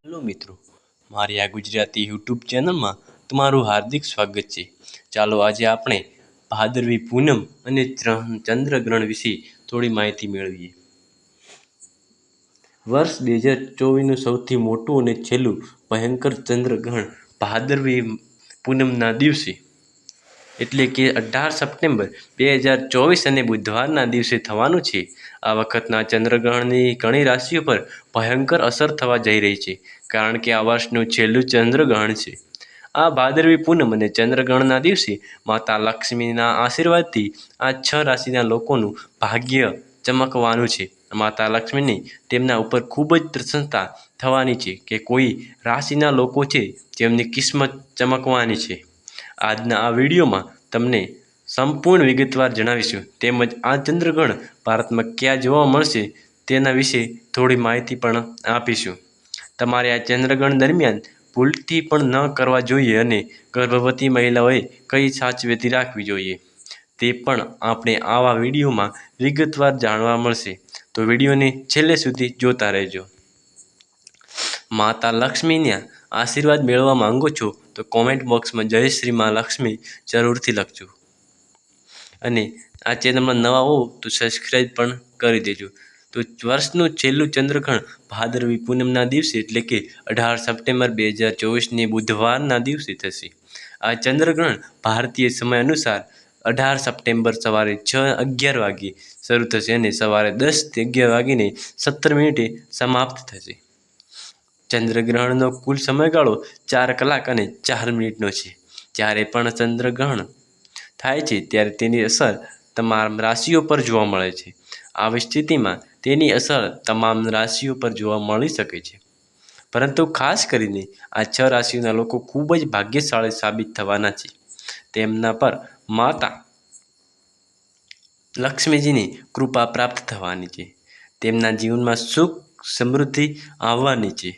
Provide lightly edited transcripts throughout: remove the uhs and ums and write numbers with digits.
Hello મિત્રો, મારી આ ગુજરાતી યુટ્યુબ ચેનલમાં તમારું હાર્દિક સ્વાગત છે। ચાલો આજે આપણે ભાદરવી પૂનમ અને ચંદ્રગ્રહણ વિશે થોડી માહિતી મેળવીએ। વર્ષ 2024નું સૌથી મોટું અને છેલ્લું ભયંકર ચંદ્રગ્રહણ ભાદરવી પૂનમના દિવસે એટલે કે 18 સપ્ટેમ્બર 2024 અને બુધવારના દિવસે થવાનું છે। આ વખતના ચંદ્રગ્રહણની ઘણી રાશિઓ પર ભયંકર અસર થવા જઈ રહી છે, કારણ કે આ વર્ષનું છેલ્લું ચંદ્રગ્રહણ છે। આ ભાદરવી પૂનમ અને ચંદ્રગ્રહણના દિવસે માતા લક્ષ્મીના આશીર્વાદથી આ 6 રાશિના લોકોનું ભાગ્ય ચમકવાનું છે। માતા લક્ષ્મીની તેમના ઉપર ખૂબ જ પ્રસન્નતા થવાની છે કે કોઈ રાશિના લોકો છે જેમની કિસ્મત ચમકવાની છે। આજના આ વિડીયોમાં તમને સંપૂર્ણ વિગતવાર જણાવીશું, તેમજ આ ચંદ્રગ્રહણ ભારતમાં ક્યાં જોવા મળશે તેના વિશે થોડી માહિતી પણ આપીશું। તમારે આ ચંદ્રગ્રહણ દરમિયાન ભૂલથી પણ ન કરવા જોઈએ અને ગર્ભવતી મહિલાઓએ કઈ સાવચેતી રાખવી જોઈએ તે પણ આપણે આવા વિડીયોમાં વિગતવાર જાણવા મળશે, તો વિડીયોને છેલ્લે સુધી જોતા રહેજો। માતા લક્ષ્મીના આશીર્વાદ મેળવવા માંગો છો તો કોમેન્ટ બોક્સમાં જય શ્રી મા લક્ષ્મી જરૂરથી લખજો, અને આ ચેનલમાં નવા હો તો સબસ્ક્રાઈબ પણ કરી દેજો। તો વર્ષનું છેલ્લું ચંદ્રગ્રહણ ભાદરવી પૂનમના દિવસે એટલે કે 18 સપ્ટેમ્બર 2024ની બુધવારના દિવસે થશે। આ ચંદ્રગ્રહણ ભારતીય સમય અનુસાર 18 સપ્ટેમ્બર સવારે 6:11 વાગ્યે શરૂ થશે અને સવારે 10:11:17 સમાપ્ત થશે। ચંદ્રગ્રહણનો કુલ સમયગાળો 4 કલાક અને 4 મિનિટનો છે। જ્યારે પણ ચંદ્રગ્રહણ થાય છે ત્યારે તેની અસર તમામ રાશિઓ પર જોવા મળે છે। આવી સ્થિતિમાં તેની અસર તમામ રાશિઓ પર જોવા મળી શકે છે, પરંતુ ખાસ કરીને આ 6 રાશિઓના લોકો ખૂબ જ ભાગ્યશાળી સાબિત થવાના છે। તેમના પર માતા લક્ષ્મીજીની કૃપા પ્રાપ્ત થવાની છે, તેમના જીવનમાં સુખ સમૃદ્ધિ આવવાની છે।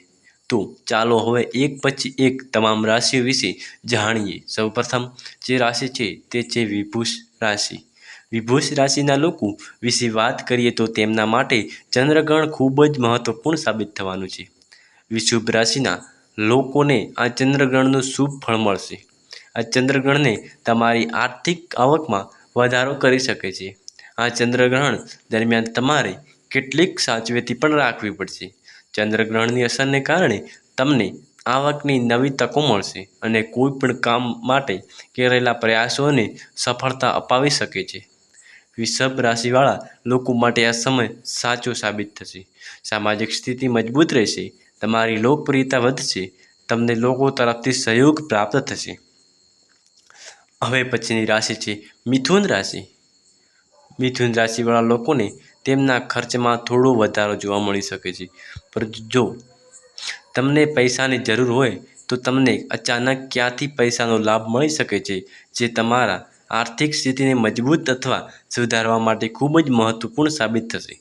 તો ચાલો હવે એક પછી એક તમામ રાશિઓ વિશે જાણીએ। સૌપ્રથમ જે રાશિ છે તે છે વિષુવવૃષ રાશિ। વિષુવવૃષ રાશિના લોકો વિશે વાત કરીએ તો તેમના માટે ચંદ્રગ્રહણ ખૂબ જ મહત્વપૂર્ણ સાબિત થવાનું છે। વિષુવવૃષ રાશિના લોકોને આ ચંદ્રગ્રહણનું શુભ ફળ મળશે। આ ચંદ્રગ્રહણને તમારી આર્થિક આવકમાં વધારો કરી શકે છે। આ ચંદ્રગ્રહણ દરમિયાન તમારે કેટલીક સાવચેતી પણ રાખવી પડશે। ચંદ્રગ્રહણની અસરને કારણે તમને આવકની નવી તકો મળશે અને કોઈ પણ કામ માટે કરેલા પ્રયાસોને સફળતા અપાવી શકે છે। વૃષભ રાશિવાળા લોકો માટે આ સમય સાચો સાબિત થશે। સામાજિક સ્થિતિ મજબૂત રહેશે, તમારી લોકપ્રિયતા વધશે, તમને લોકો તરફથી સહયોગ પ્રાપ્ત થશે। હવે પછીની રાશિ છે મિથુન રાશિ। મિથુન રાશિવાળા લોકોને તેમના ખર્ચમાં થોડો વધારો જોવા મળી શકે છે, પરંતુ જો તમને પૈસાની જરૂર હોય તો તમને અચાનક ક્યાંથી પૈસાનો લાભ મળી શકે છે, જે તમારા આર્થિક સ્થિતિને મજબૂત અથવા સુધારવા માટે ખૂબ જ મહત્વપૂર્ણ સાબિત થશે।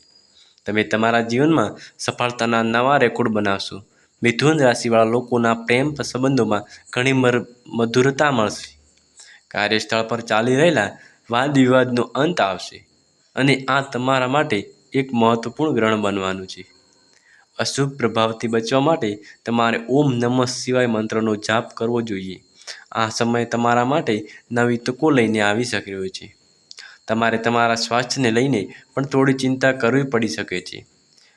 તમે તમારા જીવનમાં સફળતાના નવા રેકોર્ડ બનાવશો। મિથુન રાશિવાળા લોકોના પ્રેમ સંબંધોમાં ઘણી મધુરતા મળશે। કાર્યસ્થળ પર ચાલી રહેલા વાદ વિવાદનો અંત આવશે અને આ તમારા માટે એક મહત્વપૂર્ણ ગ્રહણ બનવાનું છે। અશુભ પ્રભાવથી બચવા માટે તમારે ઓમ નમઃ શિવાય મંત્રનો જાપ કરવો જોઈએ। આ સમય તમારા માટે નવી તકો લઈને આવી શકે છે। તમારે તમારા સ્વાસ્થ્યને લઈને પણ થોડી ચિંતા કરવી પડી શકે છે।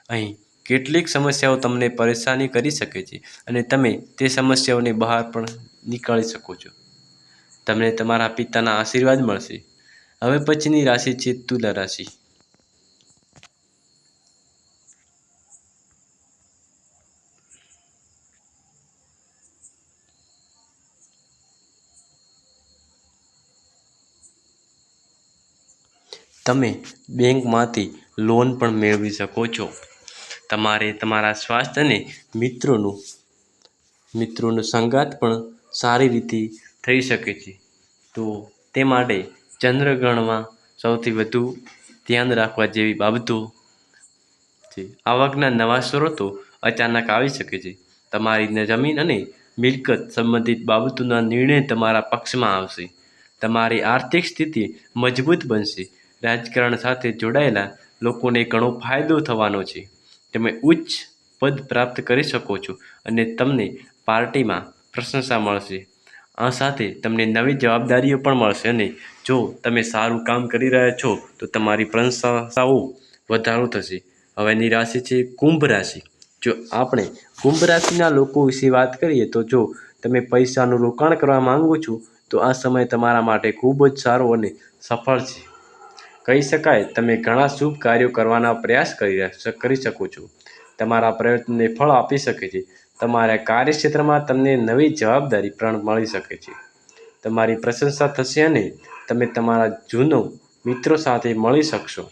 અહીં કેટલીક સમસ્યાઓ તમને પરેશાની કરી શકે છે અને તમે તે સમસ્યાઓની બહાર પણ નીકળી શકો છો। તમને તમારા પિતાના આશીર્વાદ મળશે। હવે પછીની રાશિ છે તુલા રાશિ। તમે બેંકમાંથી લોન પણ મેળવી શકો છો। તમારે તમારા સ્વાસ્થ્ય અને મિત્રોનો સંગાત પણ સારી રીતે થઈ શકે છે। તો તે માટે ચંદ્રગ્રહણમાં સૌથી વધુ ધ્યાન રાખવા જેવી બાબતો છે। આવકના નવા સ્ત્રોતો અચાનક આવી શકે છે। તમારી જમીન અને મિલકત સંબંધિત બાબતોના નિર્ણય તમારા પક્ષમાં આવશે। તમારી આર્થિક સ્થિતિ મજબૂત બનશે। રાજકારણ સાથે જોડાયેલા લોકોને ઘણો ફાયદો થવાનો છે। તમે ઉચ્ચ પદ પ્રાપ્ત કરી શકો છો અને તમને પાર્ટીમાં પ્રશંસા મળશે. આ સાથે તમને નવી જવાબદારીઓ પણ મળશે અને જો તમે સારું કામ કરી રહ્યા છો તો તમારી પ્રશંસાઓ વધારો થશે. હવેની રાશિ છે કુંભ રાશિ. જો આપણે કુંભ રાશિના લોકો વિશે વાત કરીએ તો જો તમે પૈસાનું રોકાણ કરવા માંગો છો તો આ સમય તમારા માટે ખૂબ જ સારો અને સફળ છે. કહી શકાય તમે ઘણા શુભ કાર્યો કરવાના પ્રયાસ કરી શકો છો. તમારા પ્રયત્નને ફળ આપી શકે છે. તમારા કાર્યક્ષેત્રમાં તમને નવી જવાબદારી પણ મળી શકે છે. તમારી પ્રશંસા થશે અને તમે તમારા જૂનો મિત્રો સાથે મળી શકશો.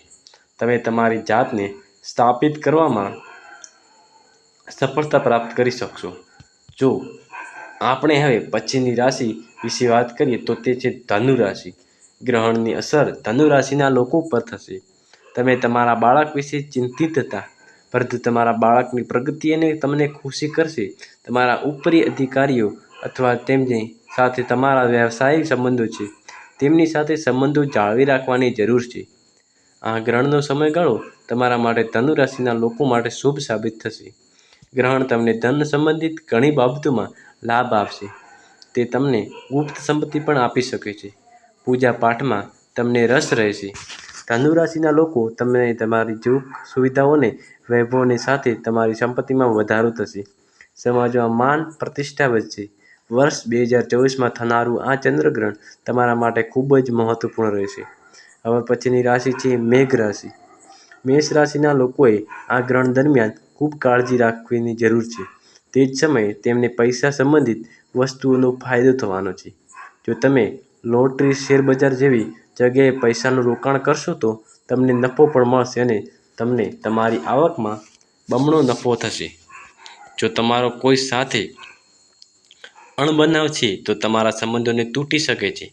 તમે તમારી જાતને સ્થાપિત કરવામાં સફળતા પ્રાપ્ત કરી શકશો. જો આપણે હવે પછીની રાશિ વિશે વાત કરીએ તો તે છે ધનુ રાશિ. ગ્રહણની અસર ધનુ રાશિના લોકો પર થશે. તમે તમારા બાળક વિશે ચિંતિત હતા, પરંતુ તમારા બાળકની પ્રગતિ અને તમને ખુશી કરશે. તમારા ઉપરી અધિકારીઓ અથવા તેમની સાથે તમારા વ્યવસાયિક સંબંધો છે તેમની સાથે સંબંધો જાળવી રાખવાની જરૂર છે. આ ગ્રહણનો સમયગાળો તમારા માટે ધનુ રાશિના લોકો માટે શુભ સાબિત થશે. ગ્રહણ તમને ધન સંબંધિત ઘણી બાબતોમાં લાભ આપશે. તે તમને ગુપ્ત સંપત્તિ પણ આપી શકે છે. પૂજા પાઠમાં તમને રસ રહેશે. ધનુ રાશિના લોકો તમને તમારી સુખ સુવિધાઓને વૈભવની સાથે તમારી સંપત્તિમાં વધારો થશે. સમાજમાં માન પ્રતિષ્ઠા વધશે. વર્ષ 2024માં થનારું આ ચંદ્રગ્રહણ તમારા માટે ખૂબ જ મહત્વપૂર્ણ રહેશે. હવે પછીની રાશિ છે મેઘ રાશિ. મેષ રાશિના લોકોએ આ ગ્રહણ દરમિયાન ખૂબ કાળજી રાખવાની જરૂર છે. તે જ સમયે તેમને પૈસા સંબંધિત વસ્તુઓનો ફાયદો થવાનો છે. જો તમે લોટરી, શેરબજાર જેવી જગ્યાએ પૈસાનું રોકાણ કરશો તો તમને નફો પણ મળશે અને તમને તમારી આવકમાં બમણો નફો થશે. જો તમારો કોઈ સાથે અણબનાવ છે તો તમારા સંબંધોને તૂટી શકે છે.